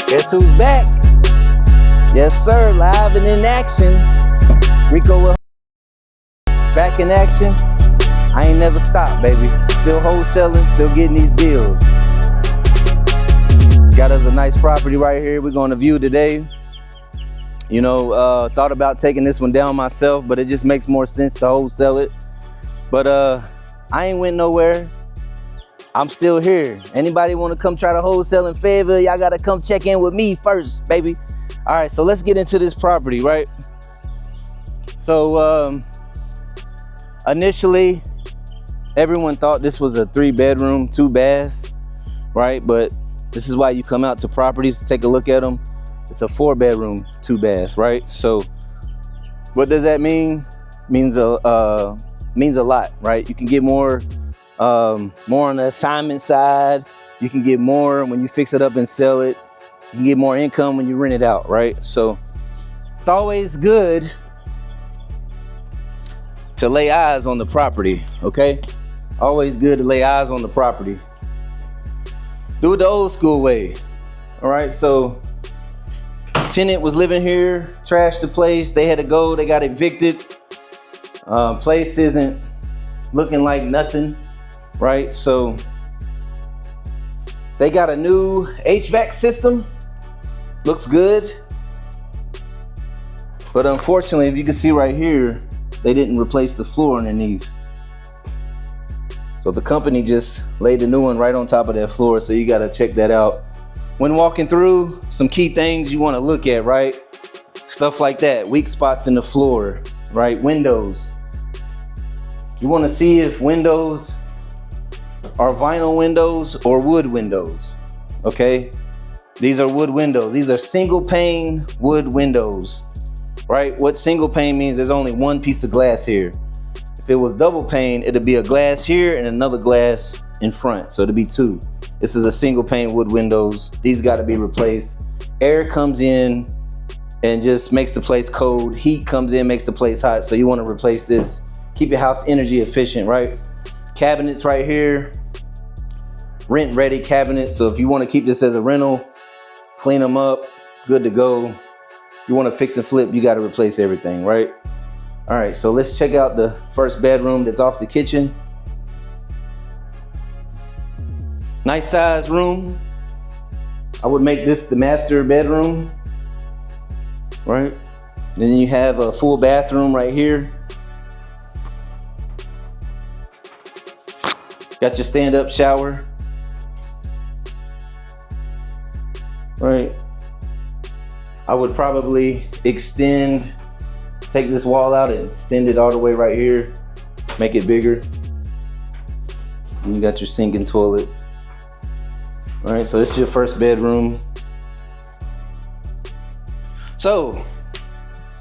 Guess who's back? Yes, sir, live and in action. Rico back in action. I ain't never stopped, baby. Still wholesaling, still getting these deals. Got us a nice property right here we're going to view today. You know, thought about taking this one down myself, but it just makes more sense to wholesale it. But I ain't went nowhere. I'm still here. Anybody want to come try to wholesale in Fayetteville, y'all got to come check in with me first, baby. All right, so let's get into this property, right? So initially, everyone thought this was a 3-bedroom, 2 baths, right? But this is why you come out to properties to take a look at them. It's a 4-bedroom, 2 baths, right? So what does that mean? Means a lot, right? You can get more on the assignment side. You can get more when you fix it up and sell it. You can get more income when you rent it out, right? So it's always good to lay eyes on the property, okay? Always good to lay eyes on the property. Do it the old school way, all right? So tenant was living here, trashed the place, they had to go, they got evicted. Place isn't looking like nothing, right? So they got a new HVAC system, looks good. But unfortunately, if you can see right here, they didn't replace the floor underneath. So the company just laid a new one right on top of that floor, so you gotta check that out. When walking through, some key things you wanna look at, right? Stuff like that, weak spots in the floor, right? Windows. You wanna see if windows are vinyl windows or wood windows, okay? These are wood windows. These are single pane wood windows, right? What single pane means, there's only one piece of glass here. If it was double pane, it'd be a glass here and another glass in front, so it'd be 2. This is a single pane wood windows. These gotta be replaced. Air comes in and just makes the place cold. Heat comes in, makes the place hot, so you wanna replace this. Keep your house energy efficient, right? Cabinets right here, rent ready cabinets. So if you wanna keep this as a rental, clean them up, good to go. You wanna fix and flip, you gotta replace everything, right? All right, so let's check out the first bedroom that's off the kitchen. Nice size room. I would make this the master bedroom, right? Then you have a full bathroom right here. Got your stand-up shower, right? I would probably take this wall out and extend it all the way right here, make it bigger. And you got your sink and toilet. All right, so this is your first bedroom. So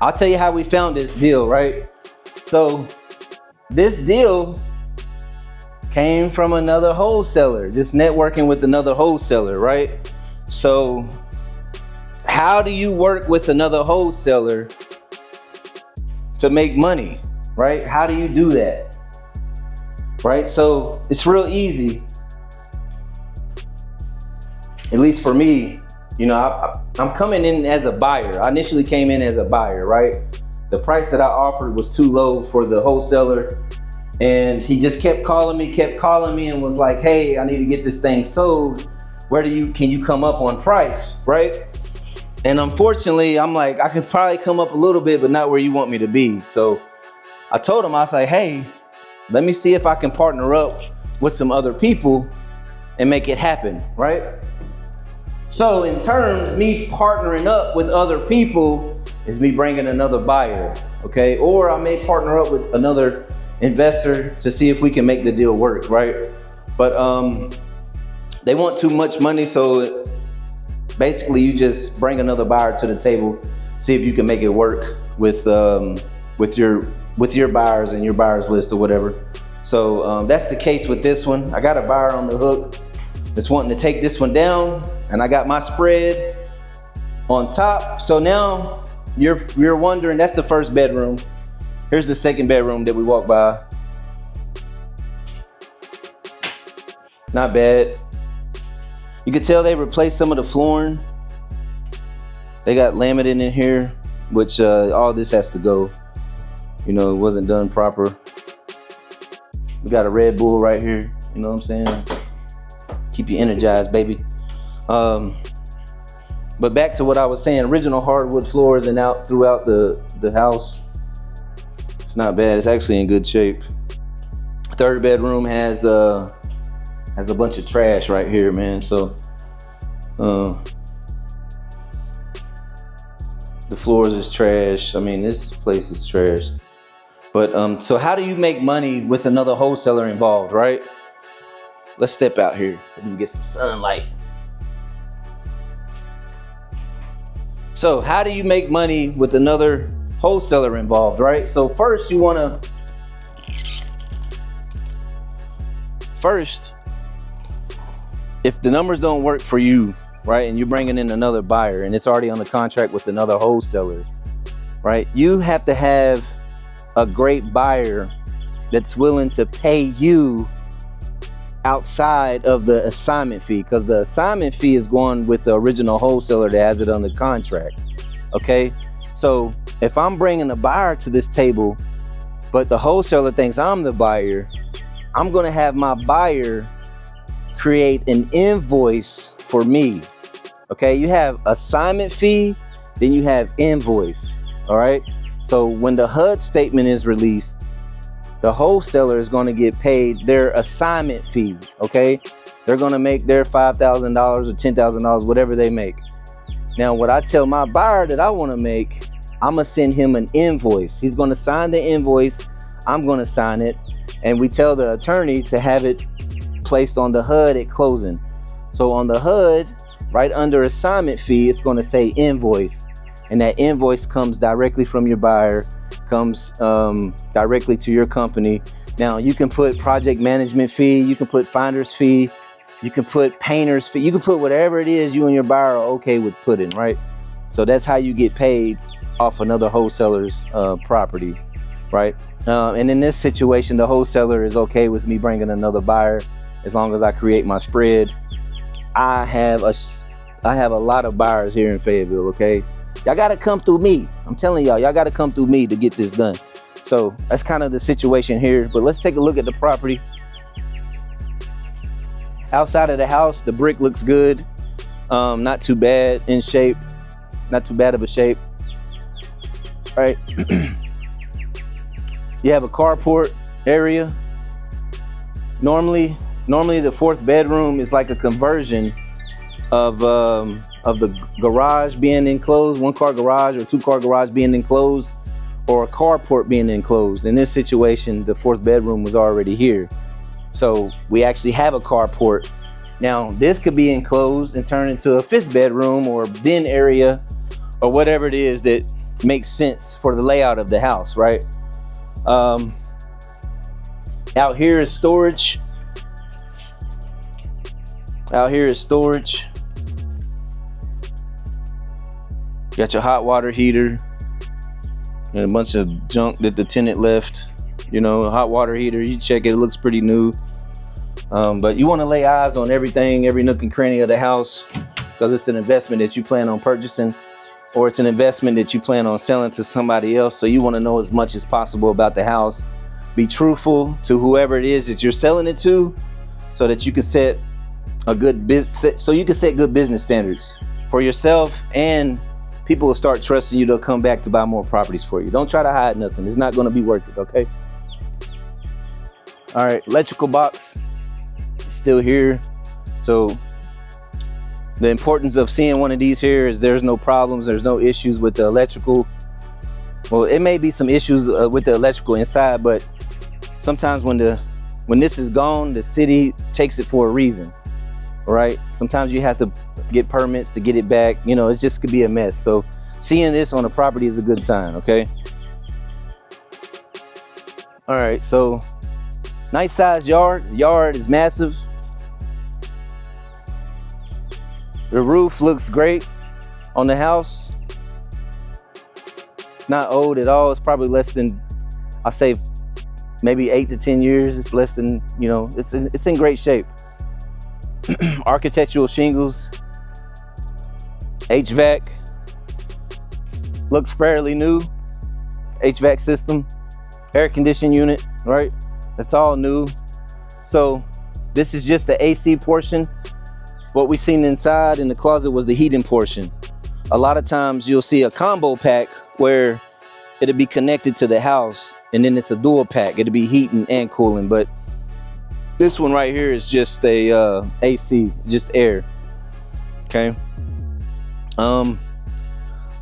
I'll tell you how we found this deal, right? So this deal came from another wholesaler, just networking with another wholesaler, right? So how do you work with another wholesaler to make money, right? How do you do that, right? So it's real easy, at least for me. You know, I'm coming in as a buyer. I initially came in as a buyer, right? The price that I offered was too low for the wholesaler, and he just kept calling me and was like, hey, I need to get this thing sold. Can you come up on price, right? And unfortunately, I'm like, I could probably come up a little bit, but not where you want me to be. So I told him, I was like, hey, let me see if I can partner up with some other people and make it happen, right? So in terms, me partnering up with other people is me bringing another buyer, okay? Or I may partner up with another investor to see if we can make the deal work, right? But they want too much money, so basically you just bring another buyer to the table, see if you can make it work with your buyers and your buyers list or whatever. So that's the case with this one. I got a buyer on the hook that's wanting to take this one down, and I got my spread on top. So now you're wondering, that's the first bedroom. Here's the second bedroom that we walked by. Not bad. You can tell they replaced some of the flooring. They got laminate in here, which all this has to go. You know, it wasn't done proper. We got a Red Bull right here. You know what I'm saying? Keep you energized, baby. But back to what I was saying, original hardwood floors and out throughout the house. It's not bad. It's actually in good shape. Third bedroom has a bunch of trash right here, man. So the floors is trash. I mean, this place is trashed. But so how do you make money with another wholesaler involved, right? Let's step out here so we can get some sunlight. So how do you make money with another wholesaler involved, right? So first, if the numbers don't work for you, right, and you're bringing in another buyer and it's already on the contract with another wholesaler, right, you have to have a great buyer that's willing to pay you outside of the assignment fee, because the assignment fee is going with the original wholesaler that has it under contract. Okay, so if I'm bringing a buyer to this table but the wholesaler thinks I'm the buyer, I'm going to have my buyer create an invoice for me. Okay, you have assignment fee, then you have invoice. All right, so when the HUD statement is released, the wholesaler is going to get paid their assignment fee. Okay, they're going to make their $5,000 or $10,000, whatever they make. Now, what I tell my buyer that I want to make, I'm going to send him an invoice. He's going to sign the invoice. I'm going to sign it. And we tell the attorney to have it placed on the HUD at closing. So on the HUD, right under assignment fee, it's going to say invoice. And that invoice comes directly from your buyer, comes directly to your company. Now you can put project management fee, you can put finder's fee, you can put painter's fee, you can put whatever it is you and your buyer are okay with putting, right? So that's how you get paid off another wholesaler's property, right? And in this situation, the wholesaler is okay with me bringing another buyer as long as I create my spread. I have a lot of buyers here in Fayetteville, okay? Y'all gotta come through me. I'm telling y'all gotta come through me to get this done. So that's kind of the situation here, but let's take a look at the property. Outside of the house, the brick looks good. Not too bad in shape, not too bad of a shape, right? You have a carport area. Normally the fourth bedroom is like a conversion of the garage being enclosed, one car garage or two car garage being enclosed, or a carport being enclosed. In this situation, the fourth bedroom was already here. So we actually have a carport. Now this could be enclosed and turned into a fifth bedroom or den area or whatever it is that makes sense for the layout of the house, right? Out here is storage. Out here is storage. Got your hot water heater and a bunch of junk that the tenant left. You know, a hot water heater, you check it, it looks pretty new. But you want to lay eyes on everything, every nook and cranny of the house, because it's an investment that you plan on purchasing, or it's an investment that you plan on selling to somebody else. So you want to know as much as possible about the house. Be truthful to whoever it is that you're selling it to, so that you can set a good good business standards for yourself, and people will start trusting you. They'll come back to buy more properties for you. Don't try to hide nothing. It's not going to be worth it, okay? All right, electrical box is still here. So the importance of seeing one of these here is there's no problems, there's no issues with the electrical. Well, it may be some issues with the electrical inside, but sometimes when this is gone, the city takes it for a reason, all right? Sometimes you have to get permits to get it back. You know, it just could be a mess. So seeing this on a property is a good sign, okay? All right, so nice sized yard. The yard is massive. The roof looks great on the house. It's not old at all. It's probably less than, I say, maybe 8 to 10 years. It's less than, you know, it's in great shape. Architectural shingles, HVAC, looks fairly new. HVAC system, air conditioning unit, right? That's all new. So this is just the AC portion. What we seen inside in the closet was the heating portion. A lot of times you'll see a combo pack where it'll be connected to the house, and then it's a dual pack. It'll be heating and cooling, but this one right here is just a AC, just air. Okay.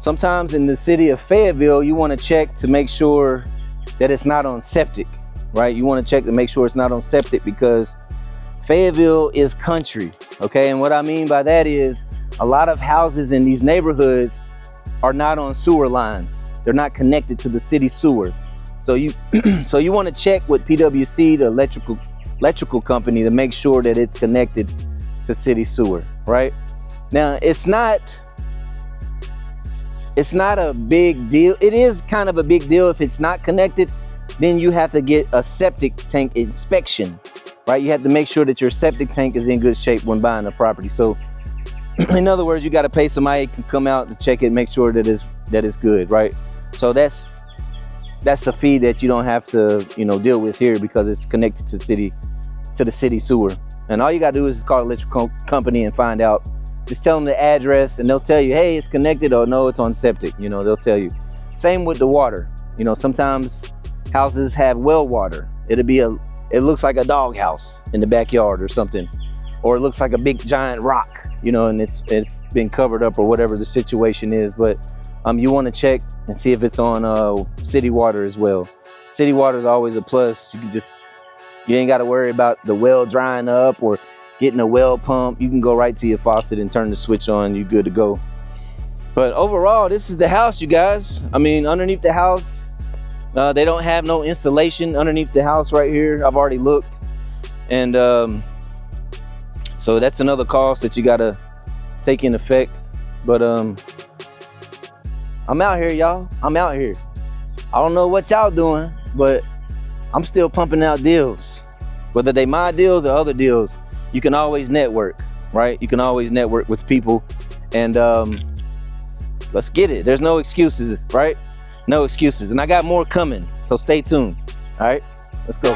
Sometimes in the city of Fayetteville, you want to check to make sure that it's not on septic, right? You want to check to make sure it's not on septic, because Fayetteville is country, okay? And what I mean by that is a lot of houses in these neighborhoods are not on sewer lines. They're not connected to the city sewer. So you so you want to check with PwC, the electrical company, to make sure that it's connected to city sewer, right? Now, it's not a big deal. It is kind of a big deal if it's not connected. Then you have to get a septic tank inspection, right? You have to make sure that your septic tank is in good shape when buying a property. So in other words, you got to pay somebody to come out to check it, make sure that it's good, right? So that's a fee that you don't have to, deal with here, because it's connected to the city sewer. And all you got to do is call the electrical company and find out. Just tell them the address, and they'll tell you, hey, it's connected, or no, it's on septic. They'll tell you. Same with the water. sometimes houses have well water. It looks like a dog house in the backyard or something, or it looks like a big giant rock, and it's been covered up or whatever the situation is. But you want to check and see if it's on city water as well. City water is always a plus. You ain't got to worry about the well drying up or getting a well pump. You can go right to your faucet and turn the switch on. You're good to go. But overall, this is the house, you guys. I mean, underneath the house, they don't have no insulation underneath the house right here. I've already looked. And so that's another cost that you got to take in effect. But I'm out here, y'all. I'm out here. I don't know what y'all doing, but I'm still pumping out deals. Whether they my deals or other deals, you can always network, right? You can always network with people, and let's get it. There's no excuses, right? No excuses. And I got more coming, so stay tuned. All right, let's go.